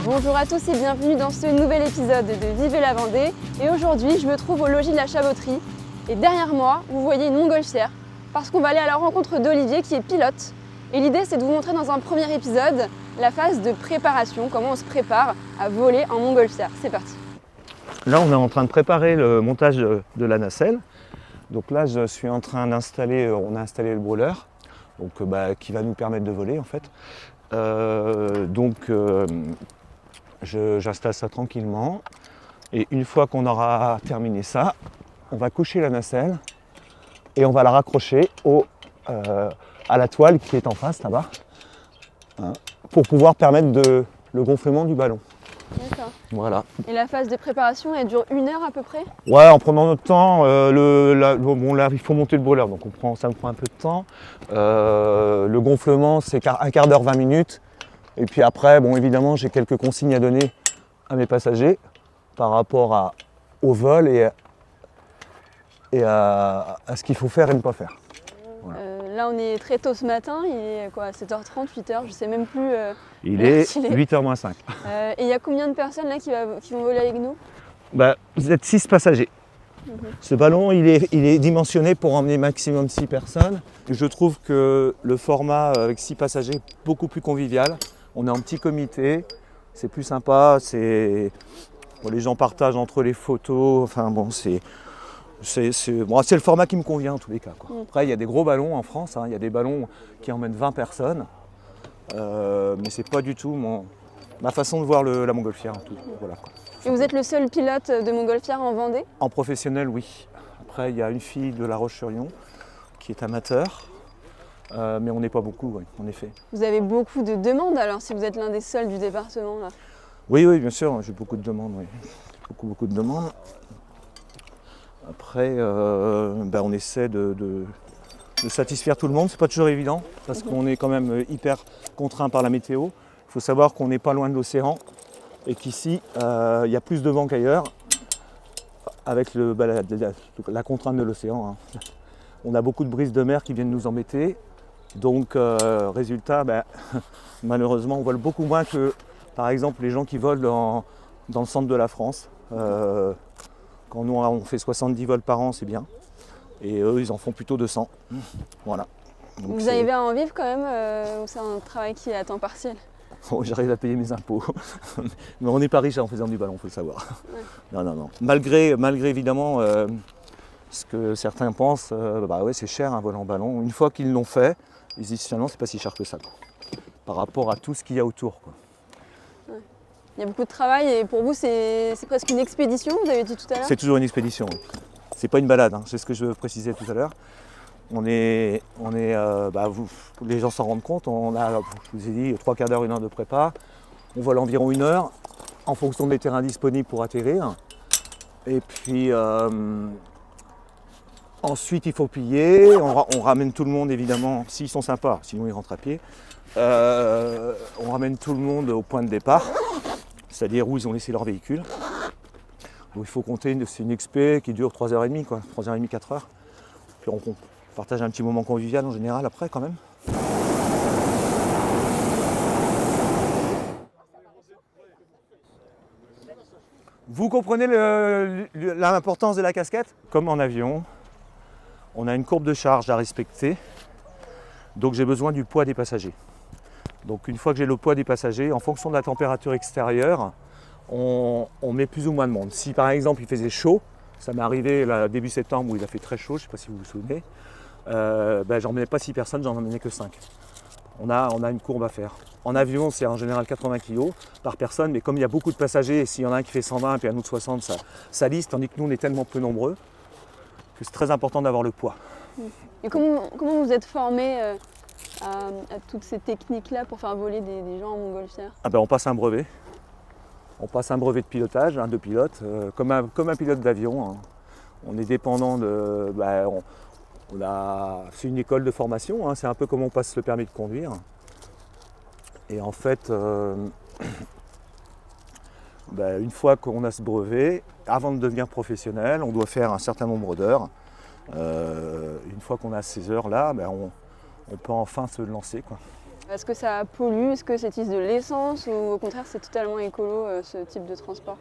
Bonjour à tous et bienvenue dans ce nouvel épisode de Vivez la Vendée. Et aujourd'hui, je me trouve au logis de la Chaboterie. Et derrière moi, vous voyez une montgolfière. Parce qu'on va aller à la rencontre d'Olivier qui est pilote. Et l'idée, c'est de vous montrer dans un premier épisode la phase de préparation, comment on se prépare à voler en montgolfière. C'est parti. Là, on est en train de préparer le montage de la nacelle. Donc là, je suis en train d'installer, on a installé le brûleur, donc, qui va nous permettre de voler en fait. J'installe ça tranquillement. Et une fois qu'on aura terminé ça, on va coucher la nacelle et on va la raccrocher à la toile qui est en face là-bas, hein, pour pouvoir permettre le gonflement du ballon. D'accord. Voilà. Et la phase de préparation, elle dure 1 heure à peu près? Ouais, en prenant notre temps. Là, il faut monter le brûleur, donc ça me prend un peu de temps. Le gonflement, c'est un quart d'heure, 20 minutes. Et puis après, bon, évidemment, j'ai quelques consignes à donner à mes passagers par rapport au vol et à ce qu'il faut faire et ne pas faire. Voilà. Là, on est très tôt ce matin, il est quoi, 7h30, 8h, je sais même plus. Il est 8h moins 5. Et il y a combien de personnes là qui vont voler avec nous? Vous êtes 6 passagers. Ce ballon, il est dimensionné pour emmener maximum 6 personnes. Je trouve que le format avec 6 passagers est beaucoup plus convivial. On est en petit comité, c'est plus sympa, les gens partagent entre les photos, enfin bon, c'est le format qui me convient en tous les cas, quoi. Après, il y a des gros ballons en France, hein, il y a des ballons qui emmènent 20 personnes, mais c'est pas du tout ma façon de voir la montgolfière. Voilà, quoi. Et vous êtes le seul pilote de montgolfière en Vendée? En professionnel, oui. Après, il y a une fille de La Roche-sur-Yon qui est amateur. Mais on n'est pas beaucoup, oui, en effet. Vous avez beaucoup de demandes alors, si vous êtes l'un des seuls du département là? Oui, bien sûr, j'ai beaucoup de demandes, oui. Beaucoup de demandes. Après, on essaie de satisfaire tout le monde, c'est pas toujours évident, parce qu'on est quand même hyper contraint par la météo. Il faut savoir qu'on n'est pas loin de l'océan, et qu'ici, il y a plus de vent qu'ailleurs, avec la contrainte de l'océan, hein. On a beaucoup de brises de mer qui viennent nous embêter. Donc, résultat, malheureusement, on vole beaucoup moins que, par exemple, les gens qui volent dans le centre de la France. Quand nous, on fait 70 vols par an, c'est bien. Et eux, ils en font plutôt 200. Voilà. Donc, vous arrivez à en vivre quand même ou c'est un travail qui est à temps partiel? Bon, j'arrive à payer mes impôts. Mais on n'est pas riche en faisant du ballon, il faut le savoir. Ouais. Non. Malgré évidemment, ce que certains pensent, c'est cher un vol en ballon. Une fois qu'ils l'ont fait, ils se disent finalement c'est pas si cher que ça, quoi, par rapport à tout ce qu'il y a autour, quoi. Ouais. Il y a beaucoup de travail et pour vous c'est presque une expédition, vous avez dit tout à l'heure? C'est toujours une expédition, oui. C'est pas une balade, hein. C'est ce que je précisais tout à l'heure. Les gens s'en rendent compte, on a, je vous ai dit, 3 quarts d'heure, 1 heure de prépa. On vole environ 1 heure en fonction des terrains disponibles pour atterrir. Et puis ensuite, il faut plier, on ramène tout le monde évidemment, s'ils sont sympas, sinon ils rentrent à pied. On ramène tout le monde au point de départ, c'est-à-dire où ils ont laissé leur véhicule. Donc il faut compter, c'est une expé qui dure 3h30, 3h30, 4h. Puis on partage un petit moment convivial en général après quand même. Vous comprenez l'importance de la casquette? Comme en avion, on a une courbe de charge à respecter, donc j'ai besoin du poids des passagers. Donc une fois que j'ai le poids des passagers, en fonction de la température extérieure, on met plus ou moins de monde. Si par exemple il faisait chaud, ça m'est arrivé là, début septembre où il a fait très chaud, je ne sais pas si vous vous souvenez, j'en emmenais pas 6 personnes, j'en emmenais que 5. On a une courbe à faire. En avion, c'est en général 80 kg par personne, mais comme il y a beaucoup de passagers, et s'il y en a un qui fait 120 et un autre 60, ça lisse, tandis que nous, on est tellement peu nombreux que c'est très important d'avoir le poids. Et comment vous êtes formé à toutes ces techniques-là pour faire voler des gens en montgolfière? On passe un brevet. On passe un brevet de pilotage, de pilote, comme un pilote d'avion, hein. On est dépendant de... c'est une école de formation, hein, c'est un peu comme on passe le permis de conduire. Et en fait, une fois qu'on a ce brevet, avant de devenir professionnel, on doit faire un certain nombre d'heures. Une fois qu'on a ces heures-là, on peut enfin se lancer, quoi. Est-ce que ça pollue? Est-ce que ça utilise de l'essence? Ou au contraire, c'est totalement écolo ce type de transport?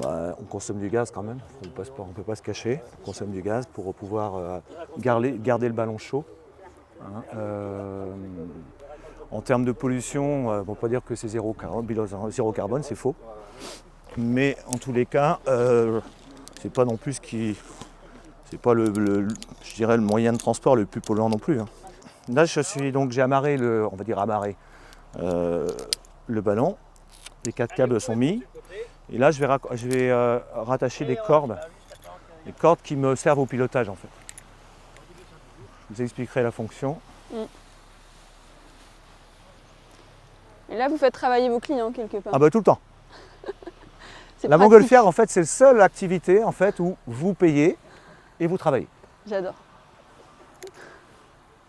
On consomme du gaz quand même, on ne peut pas se cacher. On consomme du gaz pour pouvoir garder le ballon chaud. Hein. En termes de pollution, on ne peut pas dire que c'est zéro carbone, c'est faux. Mais en tous les cas, c'est pas non plus c'est pas je dirais le moyen de transport le plus polluant non plus. Hein. Là, j'ai amarré le ballon. Les 4 câbles sont mis. Et là, je vais rattacher des cordes qui me servent au pilotage en fait. Je vous expliquerai la fonction. Et là, vous faites travailler vos clients quelque part? Ah bah tout le temps. C'est La pratique. montgolfière, en fait, c'est la seule activité en fait, où vous payez et vous travaillez. J'adore.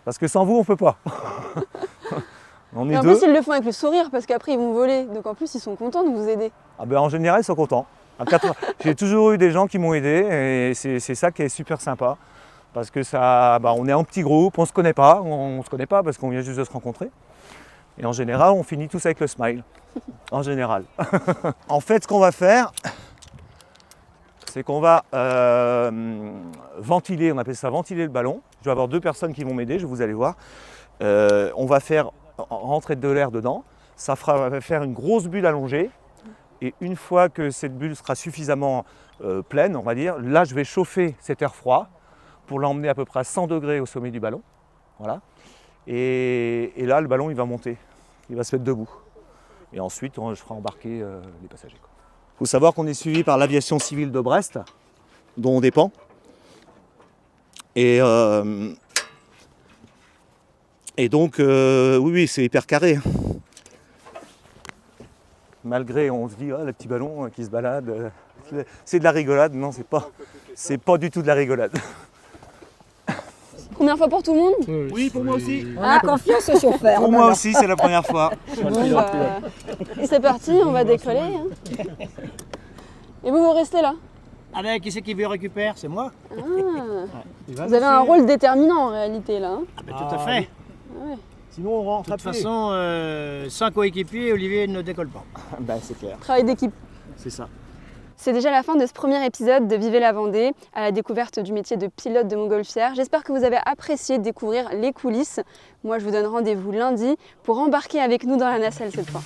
Parce que sans vous, on ne peut pas. On Et est en deux. plus, ils le font avec le sourire parce qu'après, ils vont voler. Donc en plus, ils sont contents de vous aider. Ah ben, en général, ils sont contents. J'ai toujours eu des gens qui m'ont aidé et c'est ça qui est super sympa. Parce que on est en petit groupe, on ne se connaît pas. On se connaît pas parce qu'on vient juste de se rencontrer. Et en général, on finit tous avec le smile. En général. En fait, ce qu'on va faire, c'est qu'on va ventiler, on appelle ça ventiler le ballon. Je vais avoir 2 personnes qui vont m'aider, vous allez voir. On va faire rentrer de l'air dedans. Ça va faire une grosse bulle allongée. Et une fois que cette bulle sera suffisamment pleine, on va dire, là je vais chauffer cet air froid pour l'emmener à peu près à 100 degrés au sommet du ballon. Voilà. Et là, le ballon, il va monter. Il va se mettre debout. Et ensuite, je ferai embarquer les passagers. Il faut savoir qu'on est suivi par l'aviation civile de Brest, dont on dépend. Et donc, oui, c'est hyper carré. Malgré, on se dit, le petit ballon qui se balade, c'est de la rigolade. Non, c'est pas du tout de la rigolade. Première fois pour tout le monde? Oui, pour moi aussi. On a confiance au chauffeur. Pour moi aussi, c'est la première fois. Bon, c'est parti, on va décoller. Hein. Et vous restez là? Ah ben, qui c'est qui veut récupérer? C'est moi. Ah. Vous avez un rôle déterminant en réalité là. Hein. Ah ben, tout à fait. Ouais. Sinon, on rentre De toute façon, sans coéquipier, Olivier ne décolle pas. Ben, c'est clair. Travail d'équipe. C'est ça. C'est déjà la fin de ce premier épisode de Vivez la Vendée, à la découverte du métier de pilote de montgolfière. J'espère que vous avez apprécié découvrir les coulisses. Moi, je vous donne rendez-vous lundi pour embarquer avec nous dans la nacelle cette fois.